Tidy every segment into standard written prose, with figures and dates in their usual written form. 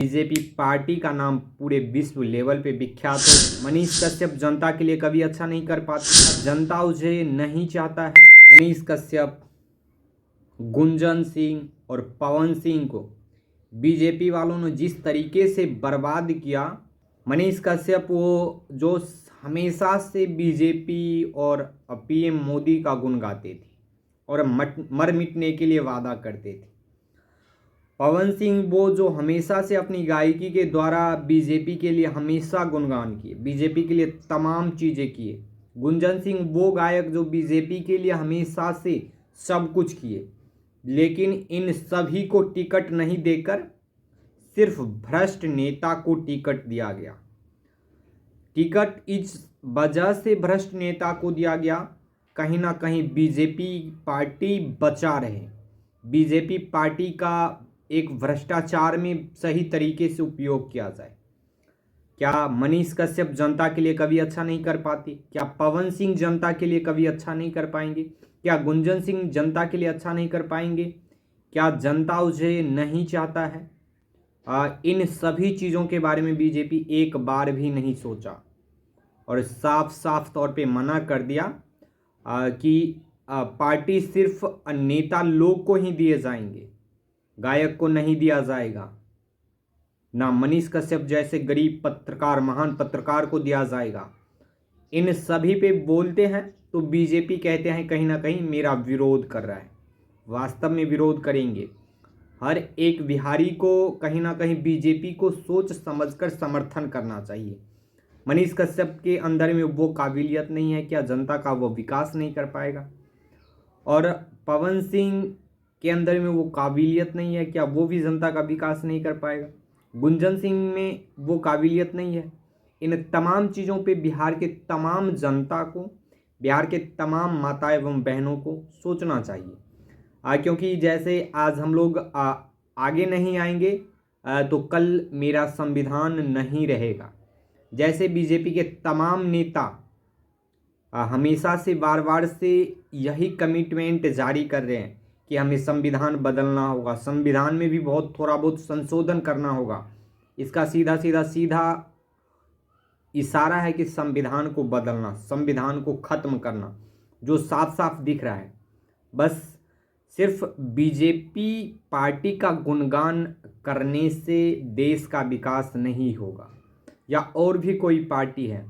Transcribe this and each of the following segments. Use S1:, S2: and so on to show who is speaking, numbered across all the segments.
S1: BJP party का नाम पूरे विश्व लेवल पे विख्यात हो। मनीष कश्यप जनता के लिए कभी अच्छा नहीं कर पाते, जनता उसे नहीं चाहता है। मनीष कश्यप, गुंजन सिंह और पवन सिंह को बीजेपी वालों ने जिस तरीके से बर्बाद किया। मनीष कश्यप वो जो हमेशा से बीजेपी और पीएम मोदी का गुण गाते थे और मर मिटने के लिए वादा करते थे। पवन सिंह वो जो हमेशा से अपनी गायकी के द्वारा बीजेपी के लिए हमेशा गुणगान किए, बीजेपी के लिए तमाम चीज़ें किए। गुंजन सिंह वो गायक जो बीजेपी के लिए हमेशा से सब कुछ किए, लेकिन इन सभी को टिकट नहीं देकर सिर्फ भ्रष्ट नेता को टिकट दिया गया। टिकट इस वजह से भ्रष्ट नेता को दिया गया, कहीं ना कहीं बीजेपी पार्टी बचा रहे। बीजेपी पार्टी का एक भ्रष्टाचार में सही तरीके से उपयोग किया जाए। क्या मनीष कश्यप जनता के लिए कभी अच्छा नहीं कर पाते? क्या पवन सिंह जनता के लिए कभी अच्छा नहीं कर पाएंगे? क्या गुंजन सिंह जनता के लिए अच्छा नहीं कर पाएंगे? क्या जनता उसे नहीं चाहता है? इन सभी चीज़ों के बारे में बीजेपी एक बार भी नहीं सोचा और साफ साफ तौर पे मना कर दिया कि पार्टी सिर्फ नेता लोग को ही दिए जाएंगे, गायक को नहीं दिया जाएगा। ना मनीष कश्यप जैसे गरीब पत्रकार, महान पत्रकार को दिया जाएगा। इन सभी पे बोलते हैं तो बीजेपी कहते हैं कहीं ना कहीं मेरा विरोध कर रहा है। वास्तव में विरोध करेंगे। हर एक बिहारी को कहीं ना कहीं बीजेपी को सोच समझकर समर्थन करना चाहिए। मनीष कश्यप के अंदर में वो काबिलियत नहीं है, क्या जनता का वो विकास नहीं कर पाएगा? और पवन सिंह के अंदर में वो काबिलियत नहीं है, क्या वो भी जनता का विकास नहीं कर पाएगा? गुंजन सिंह में वो काबिलियत नहीं है। इन तमाम चीज़ों पे बिहार के तमाम जनता को, बिहार के तमाम माता एवं बहनों को सोचना चाहिए। क्योंकि जैसे आज हम लोग आगे नहीं आएंगे तो कल मेरा संविधान नहीं रहेगा। जैसे बीजेपी के तमाम नेता हमेशा से बार बार से यही कमिटमेंट जारी कर रहे हैं कि हमें संविधान बदलना होगा, संविधान में भी बहुत थोड़ा बहुत संशोधन करना होगा। इसका सीधा इशारा है कि संविधान को बदलना, संविधान को ख़त्म करना, जो साफ साफ दिख रहा है। बस सिर्फ बीजेपी पार्टी का गुणगान करने से देश का विकास नहीं होगा। या और भी कोई पार्टी है,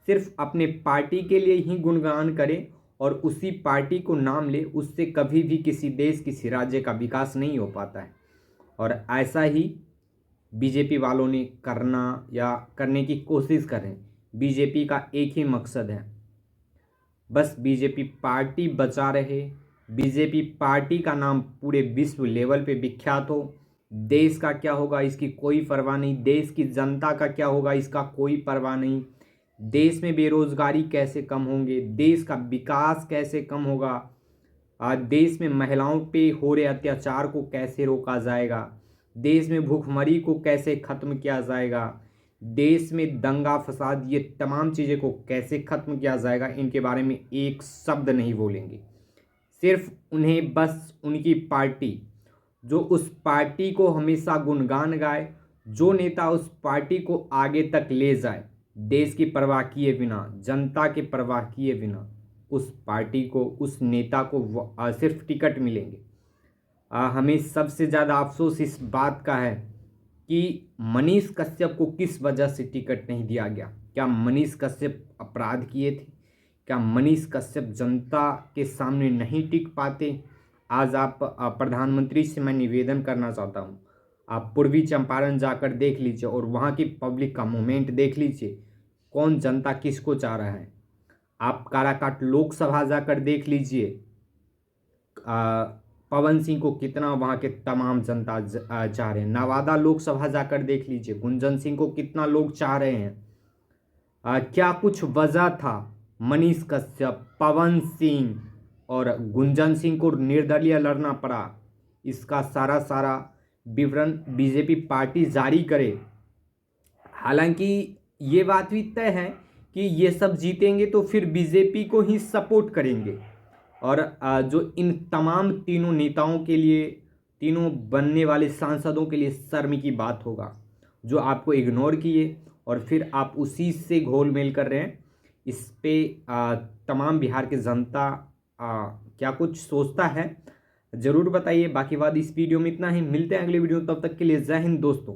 S1: सिर्फ अपने पार्टी के लिए ही गुणगान करे और उसी पार्टी को नाम ले, उससे कभी भी किसी देश, किसी राज्य का विकास नहीं हो पाता है। और ऐसा ही बीजेपी वालों ने करना या करने की कोशिश कर रहे हैं। बीजेपी का एक ही मकसद है, बस बीजेपी पार्टी बचा रहे, बीजेपी पार्टी का नाम पूरे विश्व लेवल पे विख्यात हो। देश का क्या होगा इसकी कोई परवाह नहीं, देश की जनता का क्या होगा इसका कोई परवाह नहीं। देश में बेरोजगारी कैसे कम होंगे, देश का विकास कैसे कम होगा, देश में महिलाओं पे हो रहे अत्याचार को कैसे रोका जाएगा, देश में भूखमरी को कैसे ख़त्म किया जाएगा, देश में दंगा फसाद, ये तमाम चीज़ें को कैसे ख़त्म किया जाएगा, इनके बारे में एक शब्द नहीं बोलेंगे। सिर्फ उन्हें बस उनकी पार्टी, जो उस पार्टी को हमेशा गुणगान गाए, जो नेता उस पार्टी को आगे तक ले जाए, देश की परवाह किए बिना, जनता की परवाह किए बिना, उस पार्टी को, उस नेता को सिर्फ टिकट मिलेंगे। हमें सबसे ज़्यादा अफसोस इस बात का है कि मनीष कश्यप को किस वजह से टिकट नहीं दिया गया। क्या मनीष कश्यप अपराध किए थे? क्या मनीष कश्यप जनता के सामने नहीं टिक पाते? आज आप प्रधानमंत्री से मैं निवेदन करना चाहता हूँ, आप पूर्वी चंपारण जाकर देख लीजिए और वहाँ की पब्लिक का मूवमेंट देख लीजिए, कौन जनता किसको चाह रहा है। आप काराकाट लोकसभा जाकर देख लीजिए, पवन सिंह को कितना वहाँ के तमाम जनता चाह रहे हैं। नवादा लोकसभा जाकर देख लीजिए, गुंजन सिंह को कितना लोग चाह रहे हैं। क्या कुछ वजह था मनीष कश्यप, पवन सिंह और गुंजन सिंह को निर्दलीय लड़ना पड़ा? इसका सारा विवरण बीजेपी पार्टी जारी करे। हालांकि ये बात भी तय है कि ये सब जीतेंगे तो फिर बीजेपी को ही सपोर्ट करेंगे और जो इन तमाम तीनों नेताओं के लिए, तीनों बनने वाले सांसदों के लिए शर्म की बात होगा। जो आपको इग्नोर किए और फिर आप उसी से घोल मेल कर रहे हैं, इस पे तमाम बिहार के जनता क्या कुछ सोचता है, ज़रूर बताइए। बाकी बात इस वीडियो में इतना ही, मिलते हैं अगले वीडियो, तब तक के लिए जय हिंद दोस्तों।